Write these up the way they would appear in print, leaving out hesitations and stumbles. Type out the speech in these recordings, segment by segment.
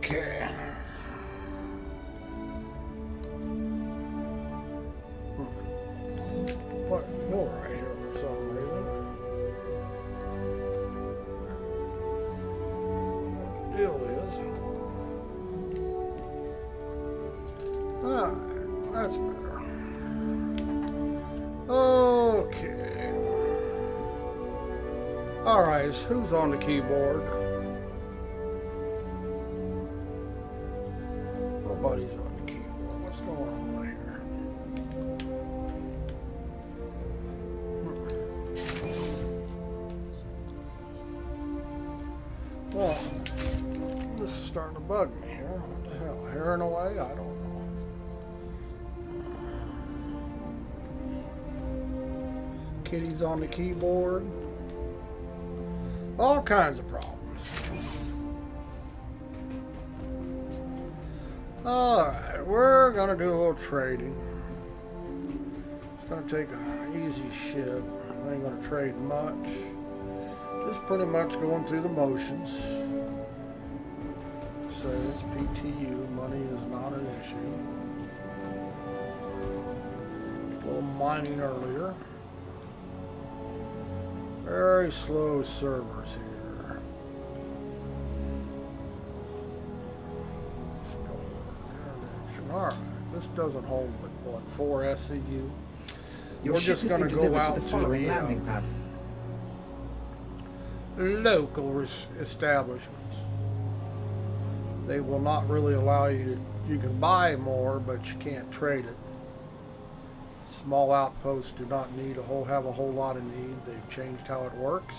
Okay. What no right here for some reason. What the deal is? Ah, that's better. Okay. Alright, who's on the keyboard? Nobody's on the keyboard. What's going on here? Well, this is starting to bug me here. What the hell? Herring away? I don't know. Kitty's on the keyboard. All kinds of problems. Alright, we're gonna do a little trading. It's gonna take an easy shit. I ain't gonna trade much. Just pretty much going through the motions. So it's PTU, money is not an issue. A little mining earlier. Very slow servers here. Alright, this doesn't hold but what, 4 SCU? We're just going to go out to the landing pad. Local establishments. They will not really allow you to, you can buy more, but you can't trade it. Small outposts do not need have a whole lot of need. They've changed how it works.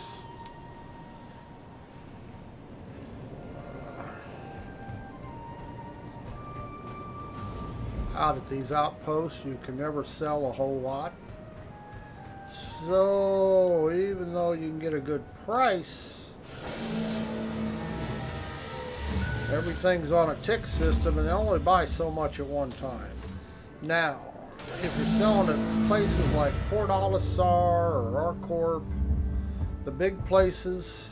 Out at these outposts, you can never sell a whole lot. So even though you can get a good price, everything's on a tick system, and they only buy so much at one time. Now, if you're selling at places like Port Olisar or Arcorp, the big places,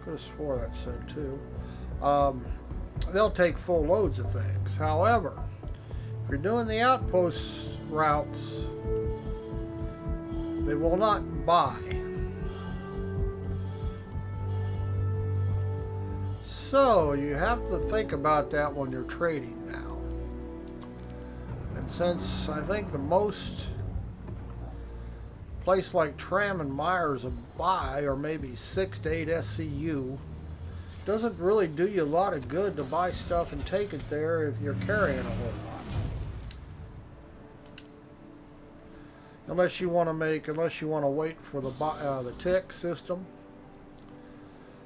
could have swore that said too, they'll take full loads of things. However, if you're doing the outpost routes, they will not buy. So you have to think about that when you're trading now. And since I think the most place like Tram and Myers will buy, or maybe 6 to 8 SCU, doesn't really do you a lot of good to buy stuff and take it there if you're carrying a whole lot. Unless you want to wait for the tick system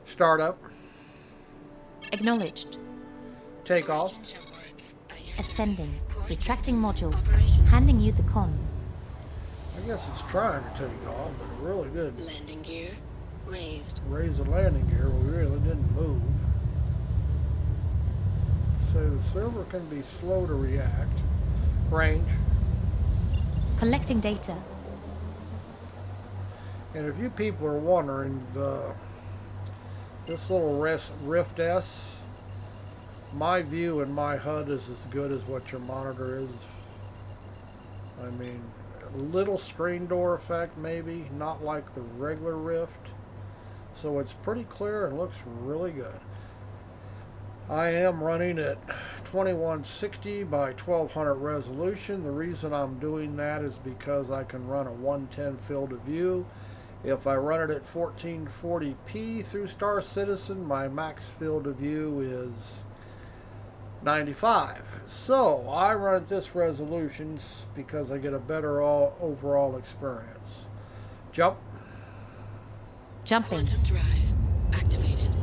startup. Acknowledged. Take off. Ascending. Retracting modules. Handing you the con. I guess it's trying to take off, but it really didn't. Landing gear raised. Raise the landing gear, but we really didn't move. So the server can be slow to react. Range. Collecting data. And if you people are wondering, this little Rift S, my view and my HUD is as good as what your monitor is. I mean, a little screen door effect maybe, not like the regular Rift. So it's pretty clear and looks really good. I am running at 2160 by 1200 resolution. The reason I'm doing that is because I can run a 110 field of view. If I run it at 1440p through Star Citizen, my max field of view is 95. So I run at this resolution because I get a better overall experience. Jump. Jumping. Quantum drive activated.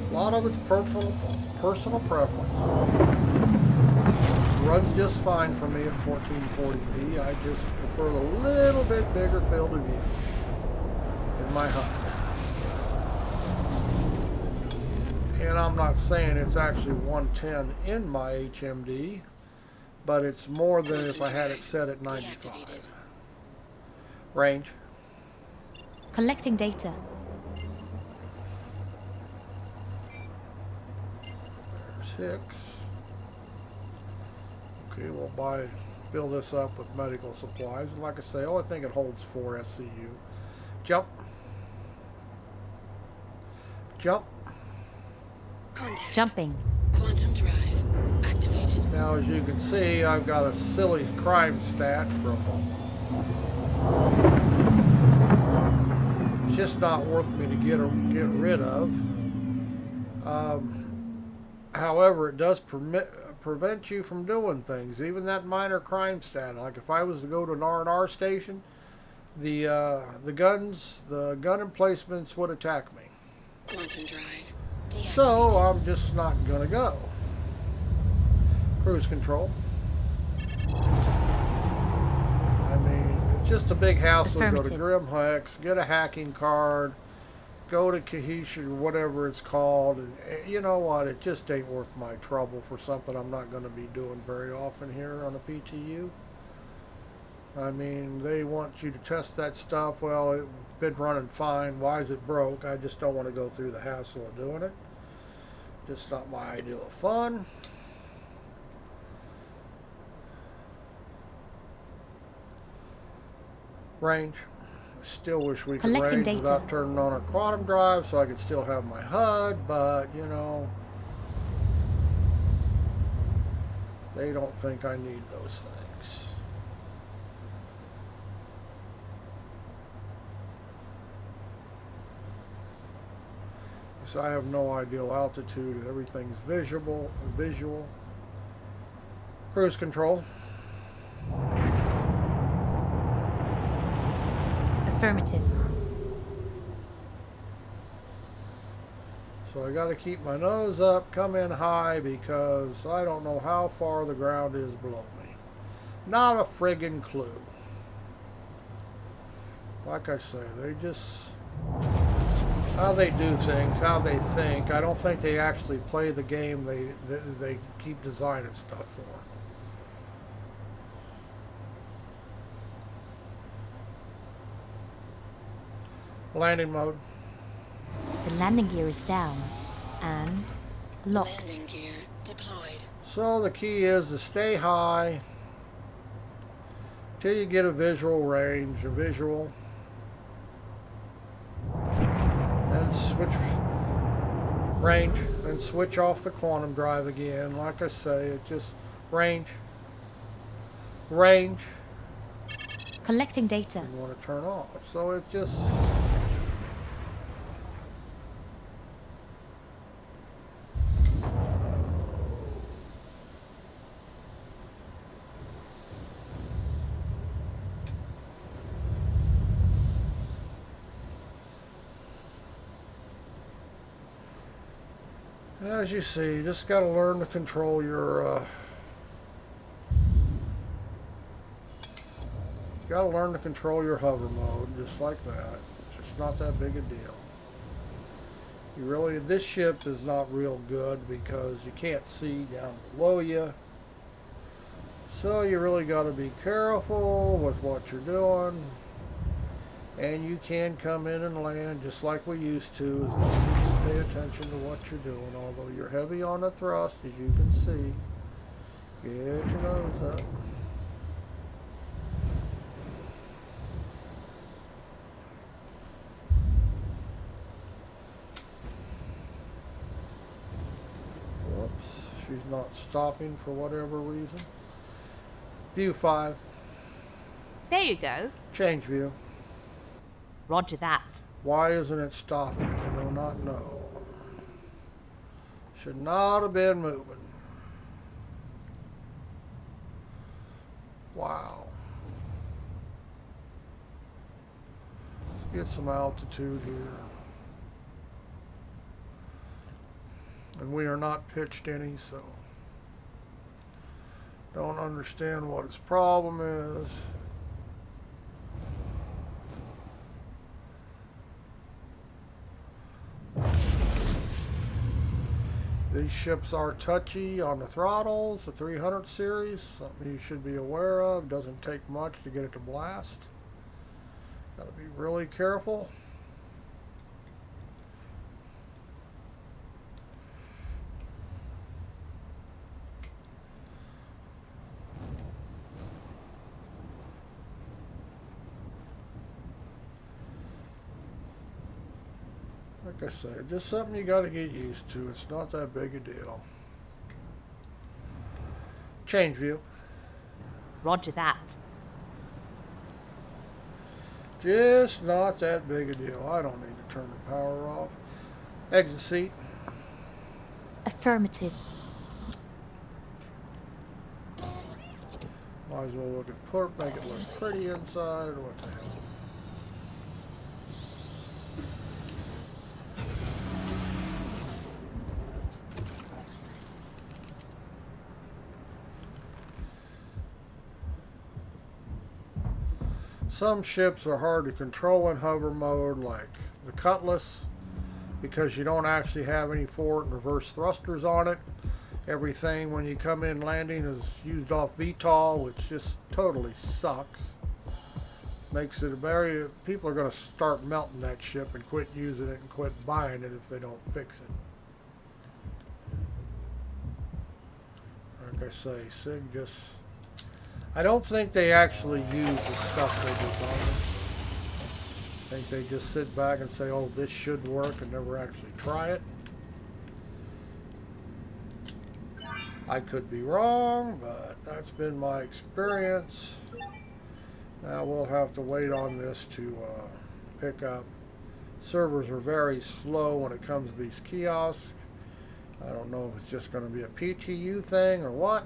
A lot of it's personal preference. Runs just fine for me at 1440p. I just prefer a little bit bigger field of view in my HUD. And I'm not saying it's actually 110 in my HMD, but it's more than if I had it set at 95. Range. Collecting data. 6. Okay, we'll fill this up with medical supplies. And like I say, I think it holds 4 SCU. Jump. Jump. Contact. Jumping. Quantum drive activated. Now, as you can see, I've got a silly crime stat from... It's just not worth me to get rid of. However, it does prevent you from doing things. Even that minor crime stat. Like if I was to go to an R&R station, the gun emplacements would attack me. Quantum drive. So I'm just not gonna go. Cruise control. I mean, it's just a big hassle to go to Grimhex, get a hacking card, go to Cohesion or whatever it's called, and you know what? It just ain't worth my trouble for something I'm not going to be doing very often here on a PTU. I mean, they want you to test that stuff. Well, it's been running fine. Why is it broke? I just don't want to go through the hassle of doing it. Just not my ideal of fun. Range. I still wish we could Collecting range data. without turning on our quantum drive so I could still have my HUD, but you know, they don't think I need those things. So I have no ideal altitude. Everything's visual. Cruise control. Affirmative. So I got to keep my nose up, come in high, because I don't know how far the ground is below me. Not a friggin' clue. Like I say, they just... how they do things, how they think. I don't think they actually play the game they keep designing stuff for. Landing mode. The landing gear is down and locked. Landing gear deployed. So the key is to stay high till you get a visual range, then switch range, then switch off the quantum drive again. Like I say, it just range. Collecting data. You want to turn off. So it's just... as you see, you just got to learn to control your hover mode, just like that. It's just not that big a deal. This ship is not real good because you can't see down below you. So you really got to be careful with what you're doing. And you can come in and land just like we used to, as long as you pay attention to what you're doing. Although you're heavy on the thrust, as you can see. Get your nose up. Whoops, she's not stopping for whatever reason. View 5. There you go. Change view. Roger that. Why isn't it stopping? I do not know. Should not have been moving. Wow. Let's get some altitude here. And we are not pitched any, so don't understand what its problem is. These ships are touchy on the throttles, the 300 series, something you should be aware of. Doesn't take much to get it to blast. Got to be really careful. Like I said, just something you got to get used to. It's not that big a deal. Change view. Roger that. Just not that big a deal. I don't need to turn the power off. Exit seat. Affirmative. Might as well look at port, make it look pretty inside. What the hell? Some ships are hard to control in hover mode, like the Cutlass, because you don't actually have any forward and reverse thrusters on it. Everything when you come in landing is used off VTOL, which just totally sucks. Makes it a very... People are going to start melting that ship and quit using it and quit buying it if they don't fix it. Like I say, SIG just... I don't think they actually use the stuff they design. I think they just sit back and say, oh, this should work, and never actually try it. I could be wrong, but that's been my experience. Now we'll have to wait on this to pick up. Servers are very slow when it comes to these kiosks. I don't know if it's just going to be a PTU thing or what.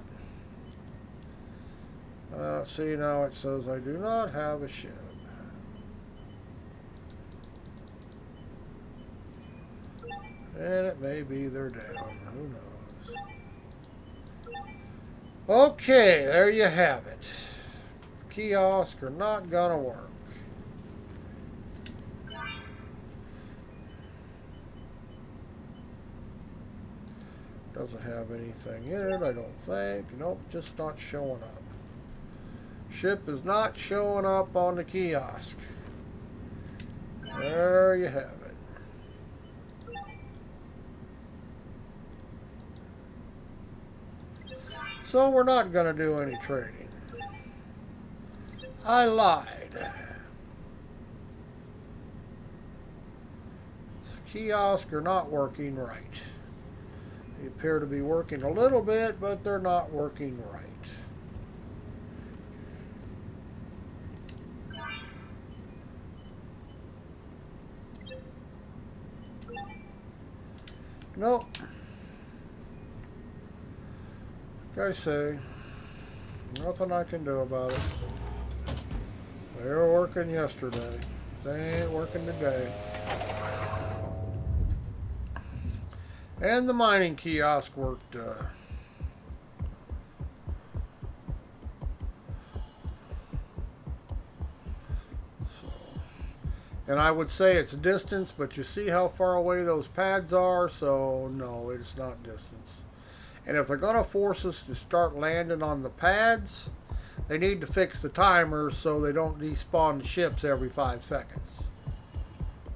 See, now it says I do not have a ship. And it may be they're down. Who knows? Okay, there you have it. Kiosks are not gonna work. Doesn't have anything in it, I don't think. Nope, just not showing up. Ship is not showing up on the kiosk. There you have it. So we're not going to do any trading. I lied. Kiosks are not working right. They appear to be working a little bit, but they're not working right. Nope. Like I say, nothing I can do about it. They were working yesterday. They ain't working today. And the mining kiosk worked. And I would say it's distance, but you see how far away those pads are, so no, it's not distance. And if they're going to force us to start landing on the pads, they need to fix the timers so they don't despawn the ships every 5 seconds.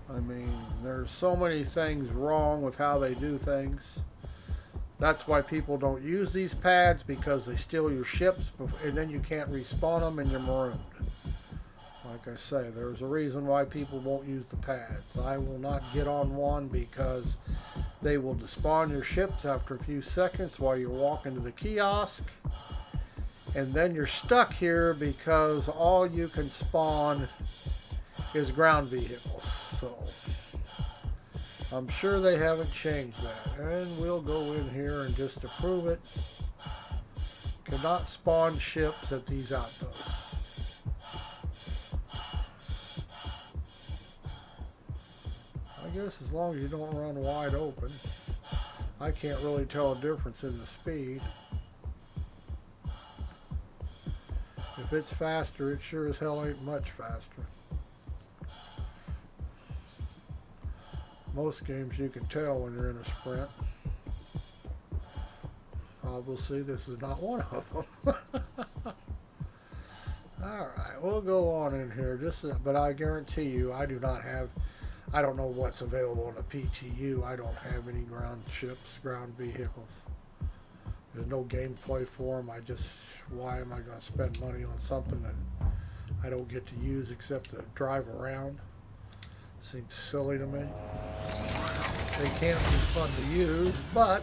I mean, there's so many things wrong with how they do things. That's why people don't use these pads, because they steal your ships and then you can't respawn them and you're marooned. Like I say, there's a reason why people won't use the pads. I will not get on one because they will despawn your ships after a few seconds while you're walking to the kiosk. And then you're stuck here because all you can spawn is ground vehicles. So I'm sure they haven't changed that. And we'll go in here and just to prove it. Cannot spawn ships at these outposts. I guess as long as you don't run wide open. I can't really tell a difference in the speed. If it's faster, it sure as hell ain't much faster. Most games you can tell when you're in a sprint. Obviously, this is not one of them. Alright, we'll go on in here. But I guarantee you, I don't know what's available in a PTU. I don't have any ground ships, ground vehicles. There's no gameplay for them. Why am I going to spend money on something that I don't get to use except to drive around? Seems silly to me. They can't be fun to use, but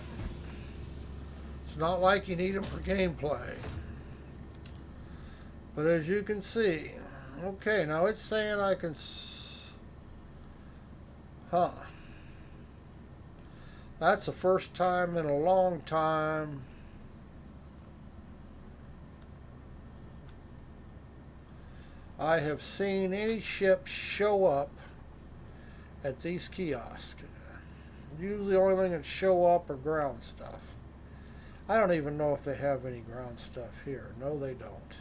it's not like you need them for gameplay. But as you can see, okay, now it's saying I can, that's the first time in a long time I have seen any ship show up at these kiosks. Usually the only thing that show up are ground stuff. I don't even know if they have any ground stuff here. No, they don't.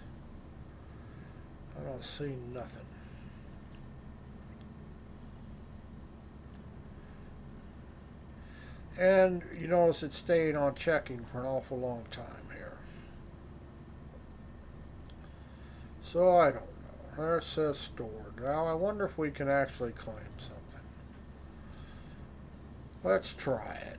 I don't see nothing. And you notice it's staying on checking for an awful long time here. So I don't know. There it says stored. Now I wonder if we can actually claim something. Let's try it.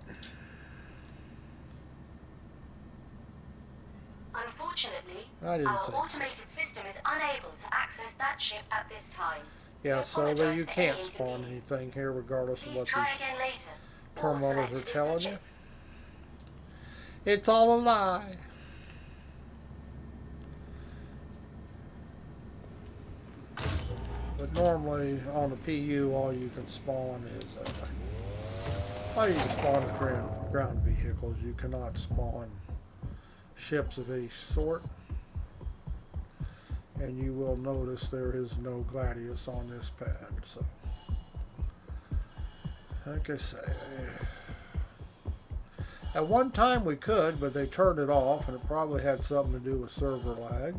Unfortunately, I didn't our think automated system is unable to access that ship at this time. Yeah, We so that apologize you for can't any spawn inconvenience. anything here regardless of Please what try these again later. or terminals select a are different telling you. chip. It's all a lie. But normally on the PU, all you can spawn is all you can spawn is ground vehicles. You cannot spawn ships of any sort. And you will notice there is no Gladius on this pad. So, like I say, at one time we could, but they turned it off, and it probably had something to do with server lag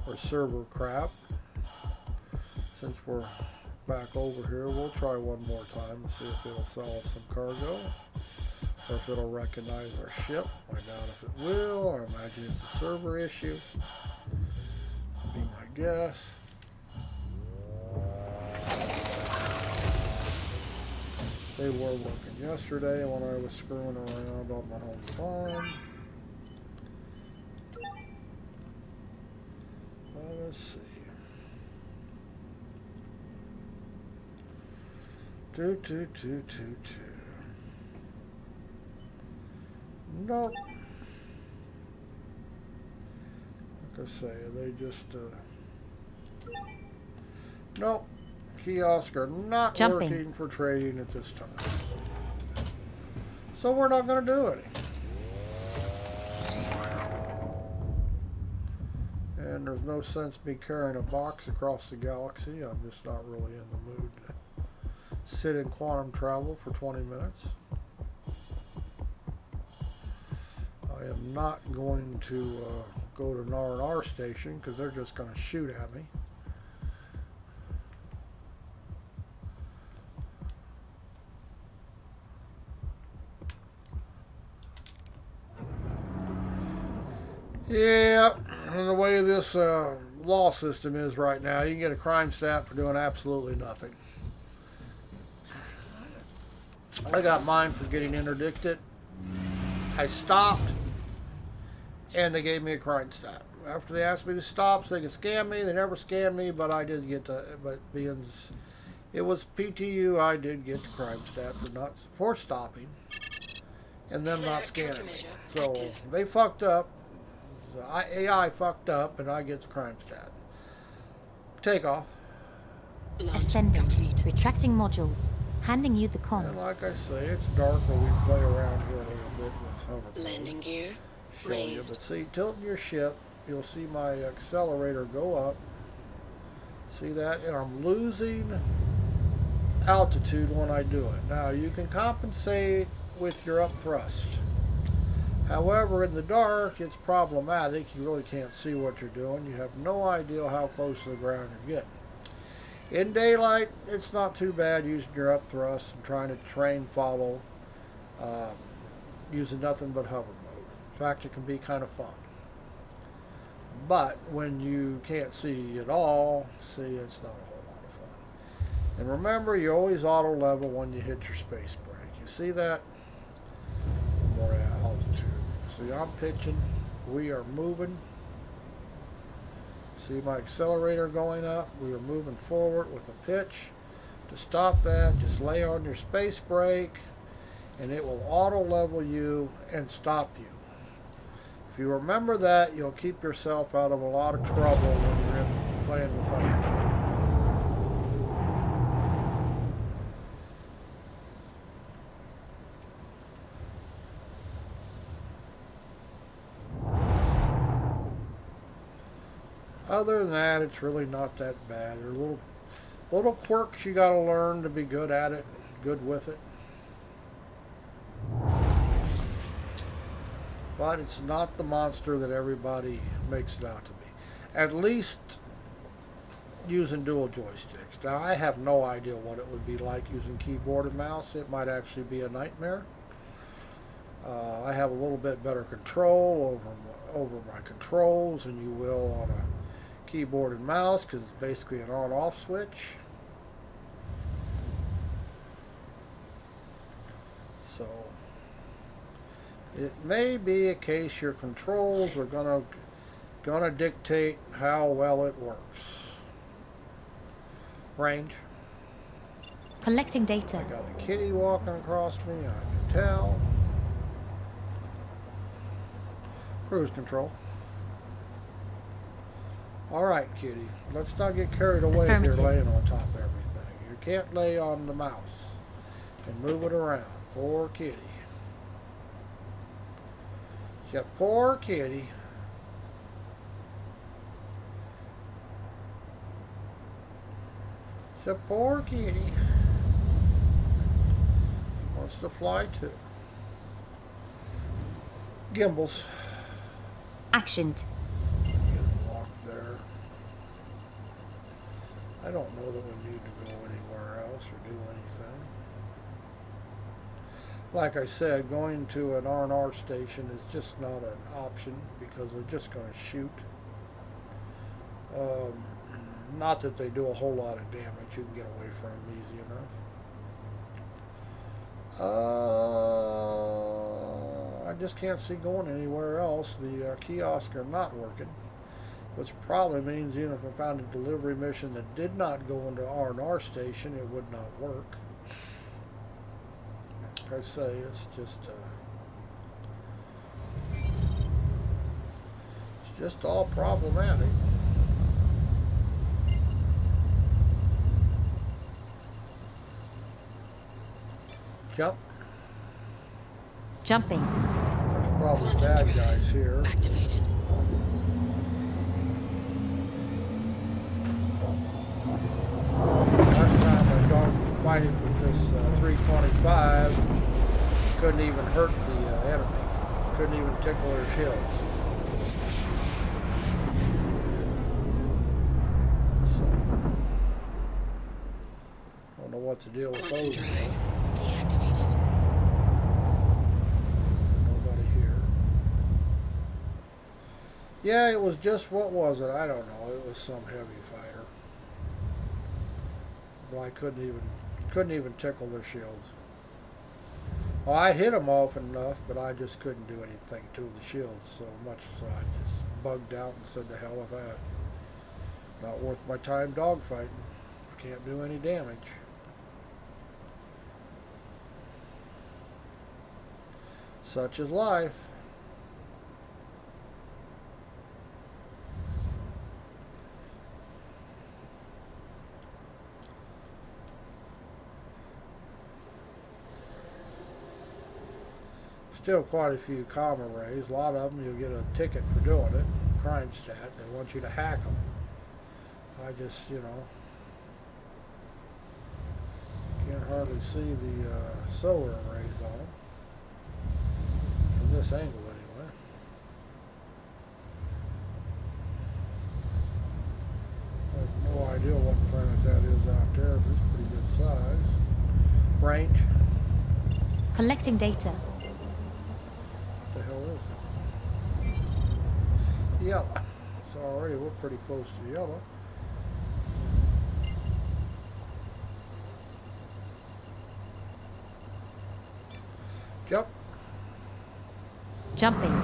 or server crap. Since we're back over here, we'll try one more time and see if it'll sell us some cargo or if it'll recognize our ship. I doubt if it will. I imagine it's a server issue. Be my guess. They were working yesterday when I was screwing around on my home farm. Let's see. Two. Nope. Like I say, they just nope. Kiosks are not Jumping. working for trading at this time. So we're not going to do any. And there's no sense me carrying a box across the galaxy. I'm just not really in the mood to sit in quantum travel for 20 minutes. I am not going to go to an R&R station because they're just going to shoot at me. Yeah, and the way this law system is right now, you can get a crime stat for doing absolutely nothing. I got mine for getting interdicted. I stopped, and they gave me a crime stat. After they asked me to stop so they could scam me, they never scammed me, but I did get to, but being it was PTU, I did get the crime stat for stopping, and them not scamming me. So they fucked up. The AI fucked up, and I get the crime stat. Takeoff. Launch Ascending. complete. Retracting modules. Handing you the And con. like I say, it's dark where we play around here a little bit with hoverboard. Landing gear Show you. raised. But see, tilting your ship, you'll see my accelerator go up. See that? And I'm losing altitude when I do it. Now, you can compensate with your up thrust. However, in the dark, it's problematic. You really can't see what you're doing. You have no idea how close to the ground you're getting. In daylight, it's not too bad using your up thrust and trying to train follow using nothing but hover mode. In fact, it can be kind of fun. But when you can't see at all, see, it's not a whole lot of fun. And remember, you always auto level when you hit your space brake. You see that? More altitude. See, I'm pitching. We are moving. See my accelerator going up. We are moving forward with a pitch To stop that, just lay on your space brake and it will auto level you and stop you. If you remember that, you'll keep yourself out of a lot of trouble when you're playing with hyperbaric. Other than that, it's really not that bad. There are little quirks you got to learn to be good at it, good with it. But it's not the monster that everybody makes it out to be. At least using dual joysticks. Now, I have no idea what it would be like using keyboard and mouse. It might actually be a nightmare. I have a little bit better control over my controls than you will on a keyboard and mouse, because it's basically an on-off switch. So it may be a case your controls are gonna dictate how well it works. Range. Collecting data. I got a kitty walking across me, I can tell. Cruise control. Alright, kitty. Let's not get carried away if you're laying on top of everything. You can't lay on the mouse and move it around. Poor kitty. Yeah, poor kitty. It's a poor kitty. Wants to fly too. Gimbals. Actioned. Walk there. I don't know that we need to go anywhere else or do anything. Like I said, going to an R&R station is just not an option because they're just going to shoot. Not that they do a whole lot of damage. You can get away from them easy enough. I just can't see going anywhere else. The kiosks are not working, which probably means even if I found a delivery mission that did not go into R&R station, it would not work. Like I say, it's just all problematic. Jump. Jumping. There's probably bad guys here. Activated. Last time I dog fighting with this 325, couldn't even hurt the enemy. Couldn't even tickle their shields. So, don't know what to deal with Quantum those. drive deactivated. Nobody here. Yeah, it was just, what was it? I don't know. It was some heavy fighter. But I couldn't even tickle their shields. Well, I hit them often enough, but I just couldn't do anything to the shields so much, so I just bugged out and said to hell with that. Not worth my time dogfighting. Can't do any damage. Such is life. Still quite a few comma rays. A lot of them you'll get a ticket for doing it. Crime stat. They want you to hack them. I just, can't hardly see the solar arrays on them. From this angle anyway. I have no idea what planet that is out there, but it's pretty good size. Range. Collecting data. What the hell is it? Yellow. So already we're pretty close to yellow. Jump. Jumping.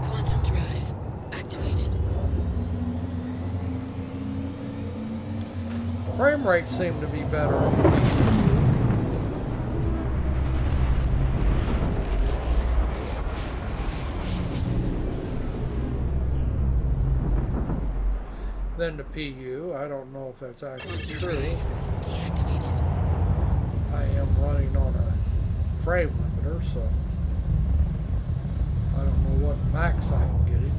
Quantum drive activated. Frame rates seem to be better. Than the PU. I don't know if that's actually true. Deactivated. I am running on a frame limiter, so I don't know what max I'm getting.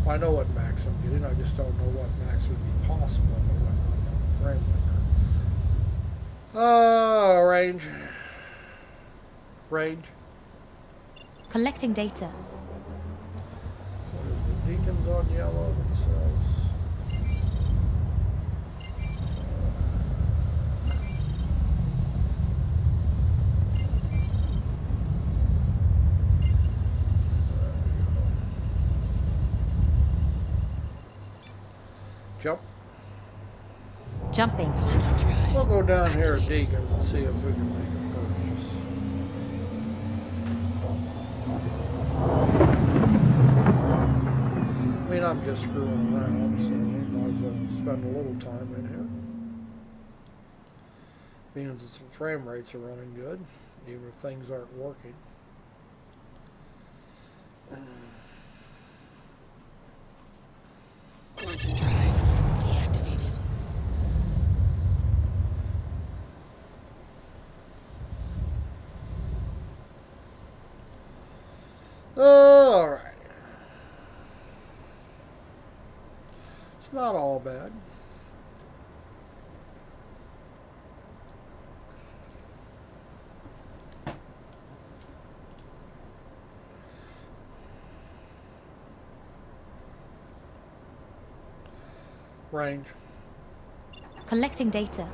Well, I know what max I'm getting, I just don't know what max would be possible if I went on a frame limiter. Range. Range. Collecting data. What is the beacons on yellow that says? Jump. Jumping. Quantum drive. We'll go down here at Deacons and see if we can make a purchase. I mean, I'm just screwing around, so might as well spend a little time in here. Means that some frame rates are running good, even if things aren't working. Quantum drive. Deactivated. Alright. It's not all bad. Range. Collecting data.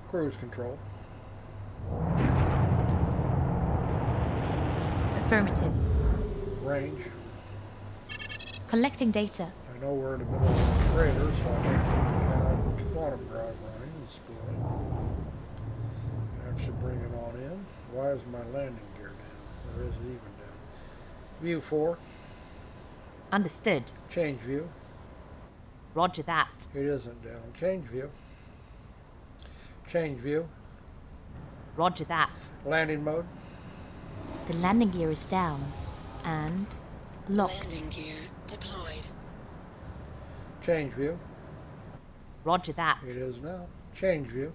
Cruise control. Affirmative. Range. Collecting data. I know we're in the middle of a crater, so I don't have quantum drive running and spooling. Actually bring it on in. Why is my landing gear down? Or is it even down? View 4. Understood. Change view. Roger that. It isn't down. Change view. Change view. Roger that. Landing mode. The landing gear is down and locked. Landing gear deployed. Change view. Roger that. It is now. Change view.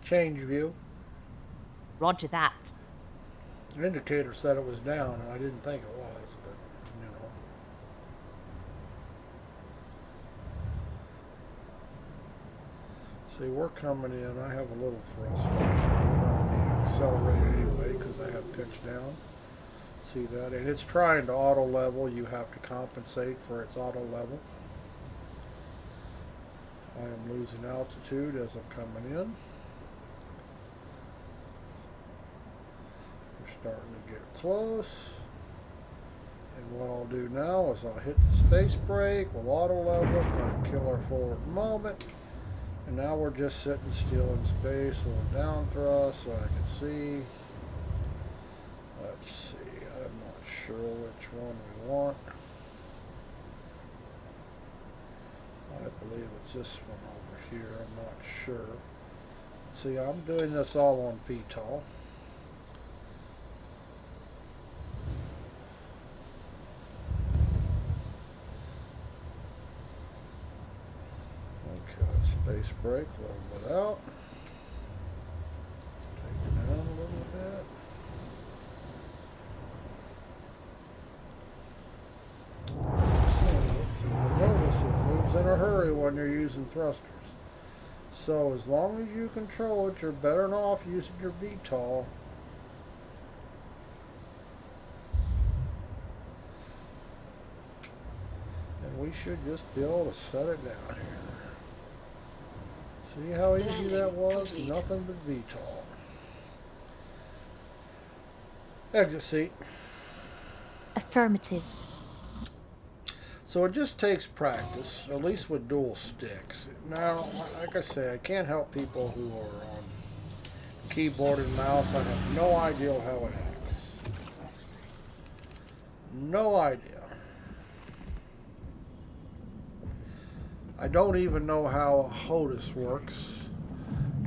Change view. Roger that. The indicator said it was down, and I didn't think it was, but, you know. See, we're coming in. I have a little thrust. We're going to be accelerated anyway because I have pitch down. See that? And it's trying to auto level. You have to compensate for its auto level. I am losing altitude as I'm coming in. We're starting to get close. And what I'll do now is I'll hit the space brake. We'll auto level. I'm going to kill our forward moment. And now we're just sitting still in space. A little down thrust so I can see. Let's see. I'm not sure which one we want. I believe it's this one over here. I'm not sure. See, I'm doing this all on VTOL. Okay, let's space brake, level it out. Take it down a little bit. Notice it moves in a hurry when you're using thrusters. So as long as you control it, you're better off using your VTOL. And we should just be able to set it down here. See how easy that was? Complete. Nothing but VTOL. Exit seat. Affirmative. So it just takes practice, at least with dual sticks. Now, like I say, I can't help people who are on keyboard and mouse. I have no idea how it acts. No idea. I don't even know how a HOTUS works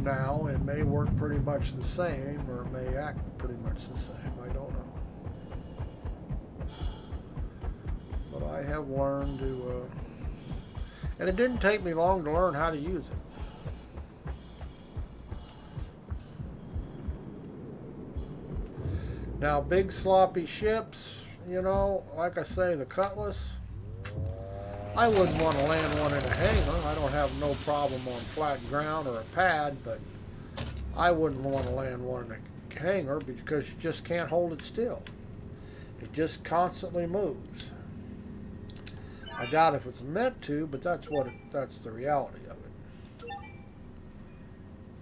now. It may work pretty much the same, or it may act pretty much the same. I don't know. But I have learned to, and it didn't take me long to learn how to use it. Now, big sloppy ships, you know, like I say, the Cutlass, I wouldn't want to land one in a hangar. I don't have no problem on flat ground or a pad, but I wouldn't want to land one in a hangar because you just can't hold it still. It just constantly moves. I doubt if it's meant to, but that's the reality of it.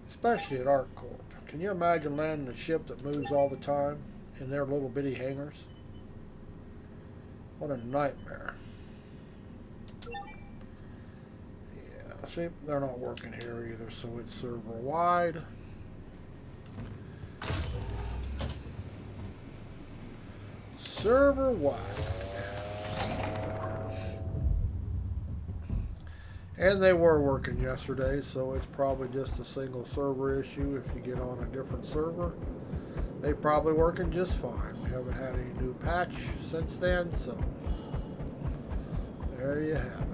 Especially at ArcCorp. Can you imagine landing a ship that moves all the time in their little bitty hangars? What a nightmare. Yeah, see, they're not working here either, so it's server wide. Server wide. And they were working yesterday, so it's probably just a single server issue. If you get on a different server, they're probably working just fine. We haven't had any new patch since then, so there you have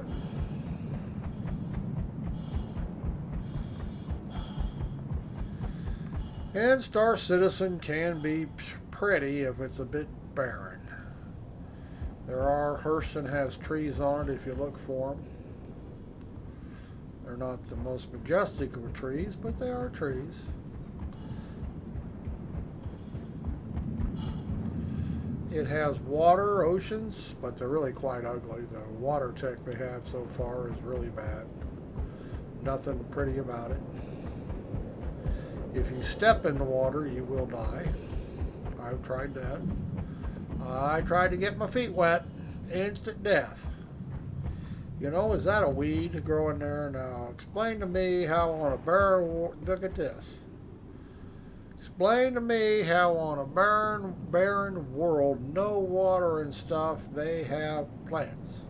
it. And Star Citizen can be pretty if it's a bit barren. Hurston has trees on it if you look for them. They're not the most majestic of trees, but they are trees. It has water, oceans, but they're really quite ugly. The water tech they have so far is really bad. Nothing pretty about it. If you step in the water, you will die. I've tried that. I tried to get my feet wet. Instant death. You know, is that a weed growing there? Now, explain to me how on a barren... Look at this. Explain to me how on a barren world, no water and stuff, they have plants.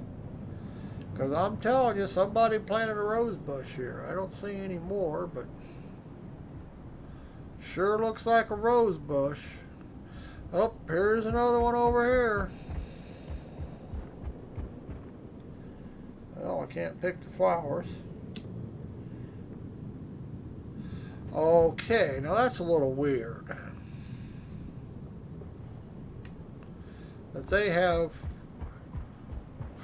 Because I'm telling you, somebody planted a rose bush here. I don't see any more, but... Sure looks like a rose bush. Oh, here's another one over here. Well, I can't pick the flowers. Okay, now that's a little weird. That they have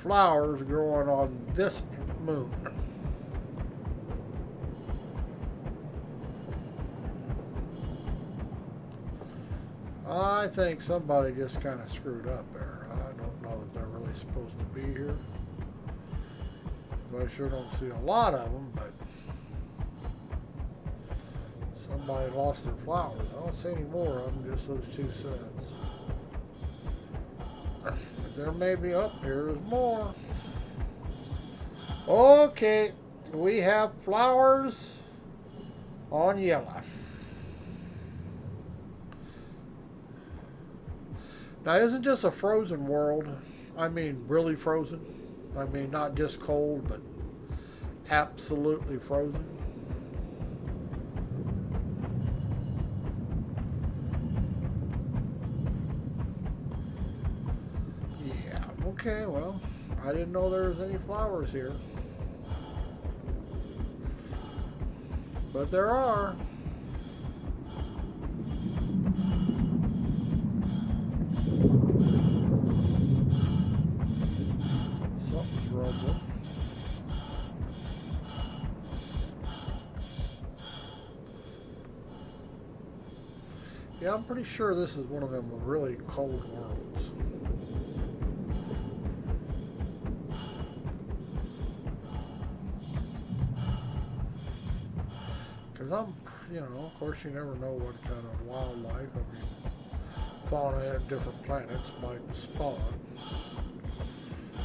flowers growing on this moon. I think somebody just kind of screwed up there. I don't know that they're really supposed to be here. I sure don't see a lot of them, but somebody lost their flowers. I don't see any more of them, just those two sets. But there may be up here. There's more. Okay, we have flowers on yellow. Now, isn't this a frozen world? I mean, really frozen? I mean, not just cold, but absolutely frozen. Yeah, okay, well, I didn't know there was any flowers here. But there are. Something's rumbling. Yeah, I'm pretty sure this is one of them really cold worlds. Because of course you never know what kind of wildlife. I mean, fauna at different planets might spawn.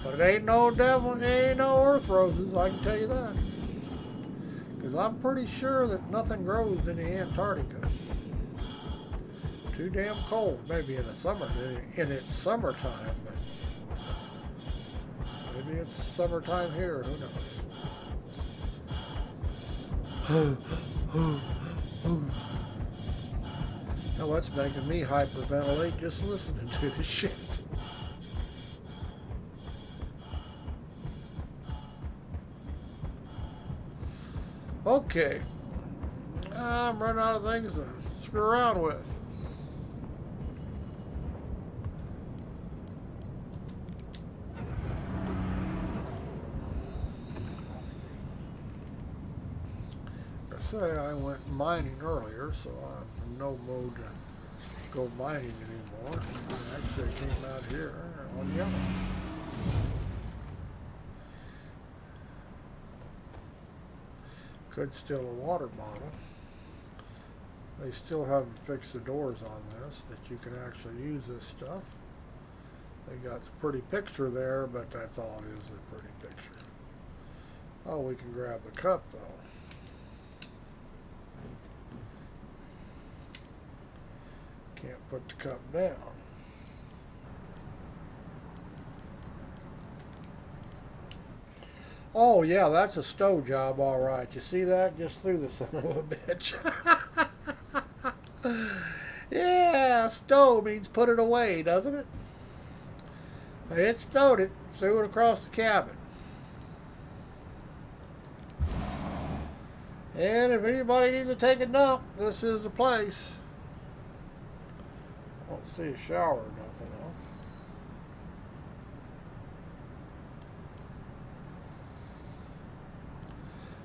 But it ain't no devil, it ain't no earth roses, I can tell you that. Because I'm pretty sure that nothing grows in the Antarctica. Too damn cold, maybe in the summer, in its summertime, but maybe it's summertime here, who knows. Now that's making me hyperventilate just listening to the shit. Okay, I'm running out of things to screw around with. I went mining earlier, so I'm in no mode to go mining anymore. Actually, I came out here on yellow. Could steal a water bottle. They still haven't fixed the doors on this, that you can actually use this stuff. They got a pretty picture there, but that's all it is, a pretty picture. Oh, we can grab the cup, though. Can't put the cup down. Oh yeah, that's a stove job, all right. You see that? Just threw the son of a bitch. Yeah, stove means put it away, doesn't it? It stowed it, threw it across the cabin. And if anybody needs to take a dump, this is the place. I don't see a shower or nothing else.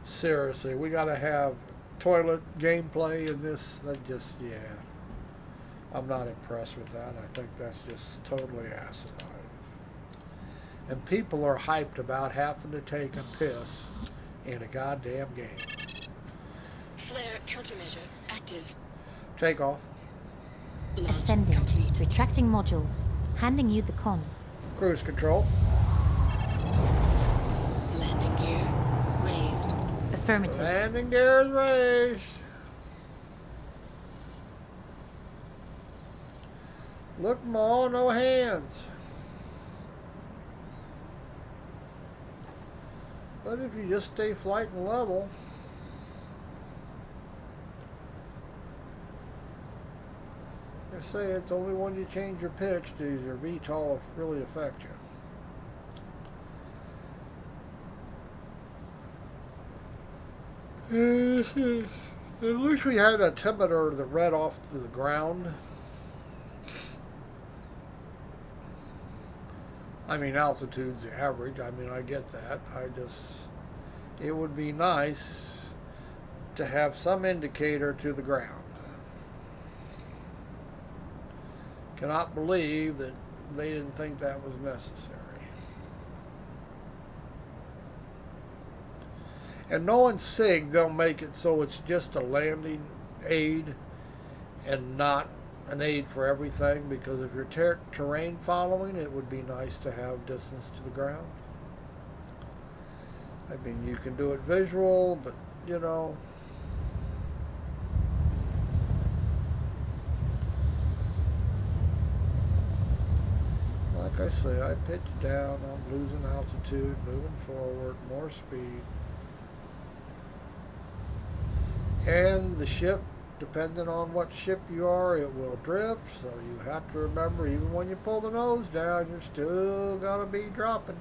Seriously, we gotta have toilet gameplay in this. That just, yeah. I'm not impressed with that. I think that's just totally asinine. And people are hyped about having to take a piss in a goddamn game. Flare countermeasure active. Take off. Launch Ascending. complete. Retracting modules. Handing you the con. Cruise control. Landing gear raised. Affirmative. Landing gear is raised. Look, Ma, no hands. But if you just stay flight and level, I say it's only when you change your pitch does your VTOL really affect you. I wish we had a altimeter that read off to the ground. I mean, altitude's the average. I mean, I get that. It would be nice to have some indicator to the ground. Cannot believe that they didn't think that was necessary. And knowing SIG, they'll make it so it's just a landing aid and not an aid for everything, because if you're terrain following, it would be nice to have distance to the ground. I mean, you can do it visual, but you know, like I say, I pitch down, I'm losing altitude, moving forward, more speed. And the ship, depending on what ship you are, it will drift, so you have to remember, even when you pull the nose down, you're still going to be dropping.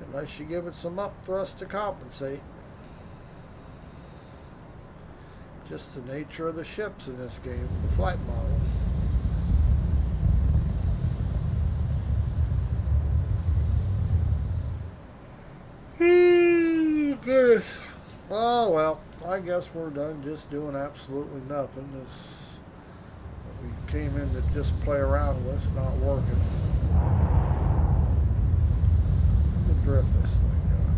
Unless you give it some up thrust to compensate. Just the nature of the ships in this game, the flight model. Goodness. Oh well, I guess we're done just doing absolutely nothing. This we came in to just play around with, not working. Let me drift this thing down.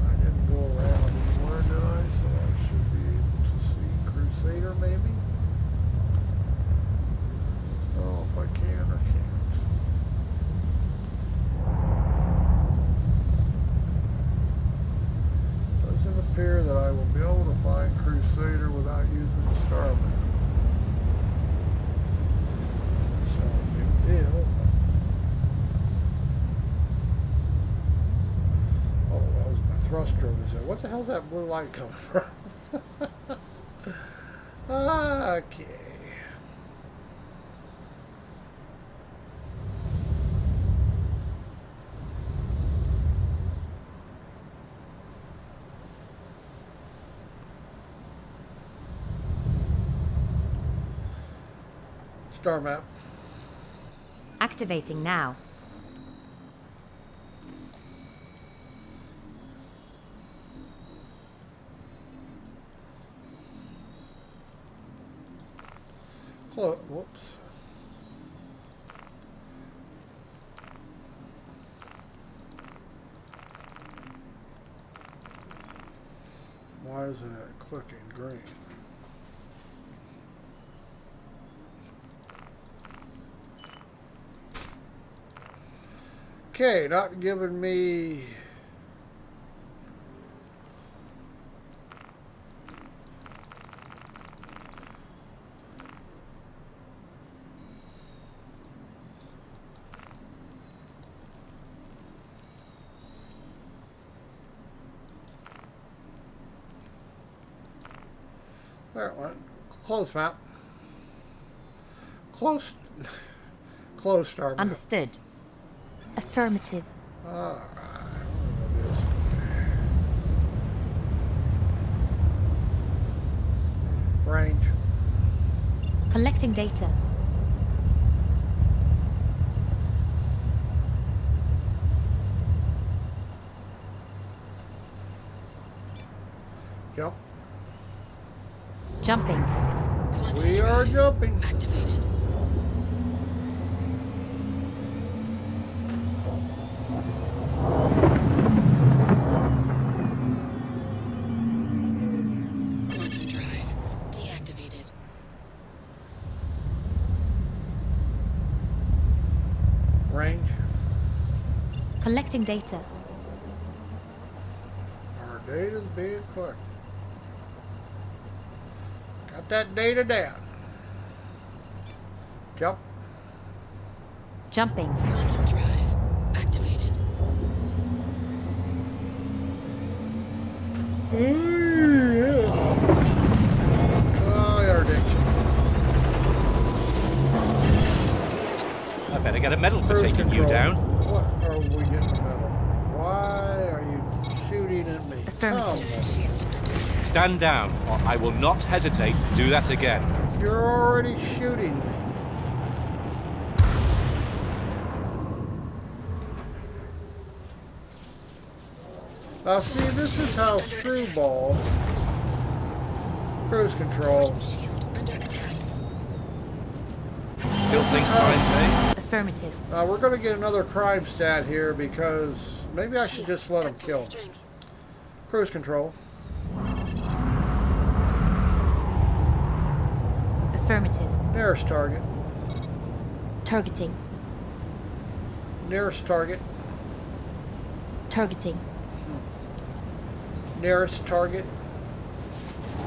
I didn't go around anywhere, did I? So I should be able to see Crusader maybe. What the hell's that blue light coming from? Okay. Star map. Activating now. Whoops. Why isn't it clicking green? Okay, not giving me... There it went. Close map. Close. Close star map. Understood. Affirmative. Alright. Range. Collecting data. Jump. Jumping. Quantum We are drive jumping. activated. Quantum drive deactivated. Range. Collecting data. Our data's being collected. Got that data down. Jump. Jumping. Quantum drive activated. Yeah. Oh, interdiction. I better get a medal for Cruise taking control. you down. What are we getting a medal? Why are you shooting at me? Affirmative. Come Shield under attack. Stand down, or I will not hesitate to do that again. on. You're already shooting me. Now see, this is how Screwball, cruise control, Shield under attack. Still think crime pays? Affirmative. now we're going to get another crime stat here because maybe I should just let him At full kill. strength. Cruise control, Affirmative. nearest target, Targeting. nearest target, Targeting. nearest target,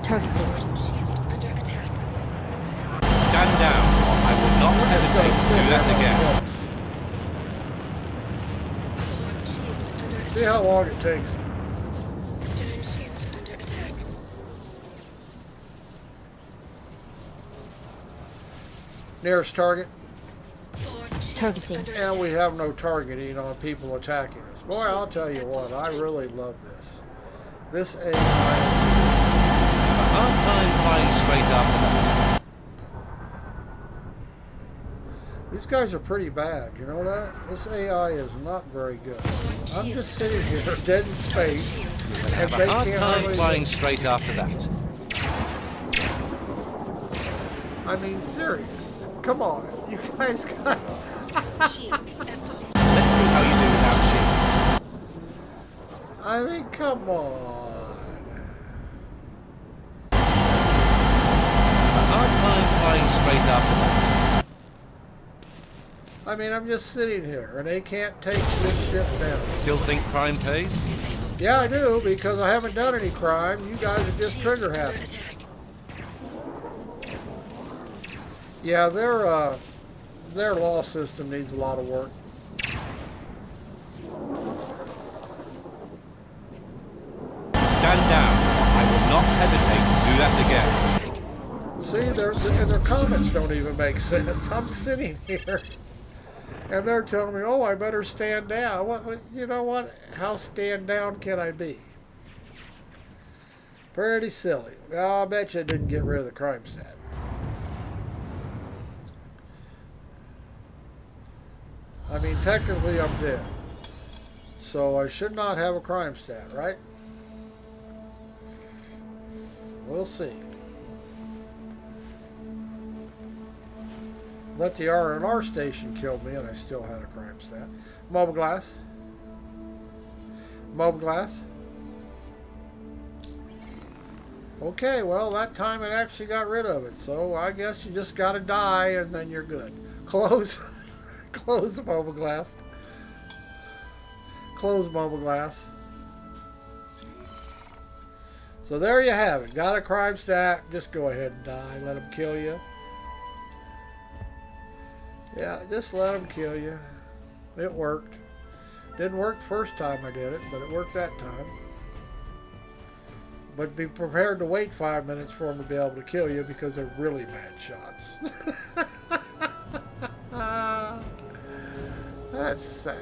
Targeting. Shield under attack. Stand down, or I will not hesitate to do that again. Forward shield under attack. See how long it takes. Stern shield under attack. Nearest target, Forward shield Targeting. under and we attack. have no targeting on people attacking us. Boy, I'll tell you what, I really love this. This AI, A hard time flying straight after that. these guys are pretty bad, you know that? This AI is not very good. I'm just sitting here dead in space, and Have they a hard can't time hardly... flying straight after that. I mean, serious. Come on, you guys got... Shields at full strength. Let's see how you do without shields. I mean, come on. A hard time flying straight after that. I mean, I'm just sitting here, and they can't take this ship down. Still think crime pays? Yeah, I do, because I haven't done any crime. You guys are just trigger Under happy. attack. Yeah, their law system needs a lot of work. Stand stand down, or I will not hesitate to do that again. See, their comments don't even make sense. I'm sitting here, and they're telling me, "Oh, I better stand down." You know what? How stand down can I be? Pretty silly. Oh, I bet you it didn't get rid of the crime stat. I mean, technically I'm dead. So I should not have a crime stat, right? We'll see. Let the R&R station kill me and I still had a crime stat. Mobile glass. Mobile glass. Okay, well, that time it actually got rid of it. So I guess you just gotta die and then you're good. Close. Close the mobile glass. Close mobile glass. So there you have it. Got a crime stat. Just go ahead and die. Let them kill you. Yeah, just let them kill you. It worked. Didn't work the first time I did it, but it worked that time. But be prepared to wait 5 minutes for them to be able to kill you because they're really bad shots. That's sad.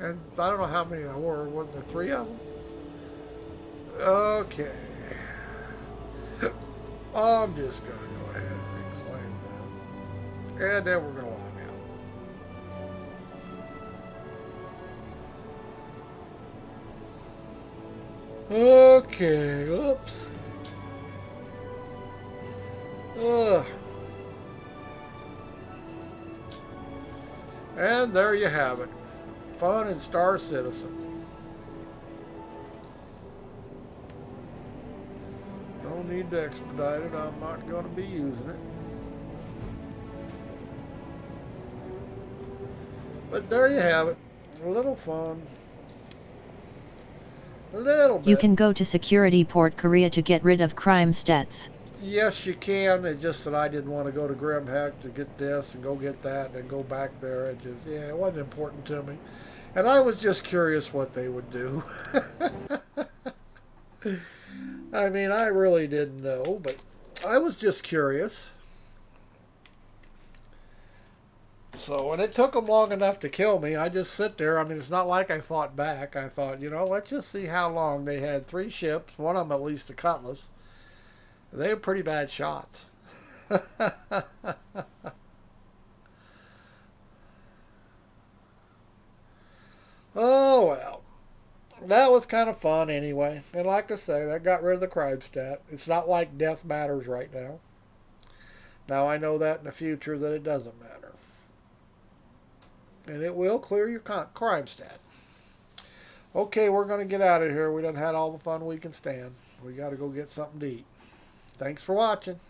And I don't know how many there were. Wasn't there 3 of them? Okay. I'm just going to go ahead and reclaim that. And then we're going to log out. Okay. Oops. Ugh. And there you have it. Fun in Star Citizen. No need to expedite it. I'm not going to be using it. But there you have it. A little fun. A little bit. You can go to Security Port Korea to get rid of crime stats. Yes, you can. It's just that I didn't want to go to Grimheck to get this and go get that and then go back there. It just, yeah, it wasn't important to me. And I was just curious what they would do. I mean, I really didn't know, but I was just curious. So when it took them long enough to kill me, I just sit there. I mean, it's not like I fought back. I thought, you know, let's just see how long. They had 3 ships, one of them at least a Cutlass. They were pretty bad shots. Oh, well. That was kind of fun anyway. And like I say, that got rid of the crime stat. It's not like death matters right now. Now I know that in the future that it doesn't matter. And it will clear your crime stat. Okay, we're going to get out of here. We done had all the fun we can stand. We got to go get something to eat. Thanks for watching.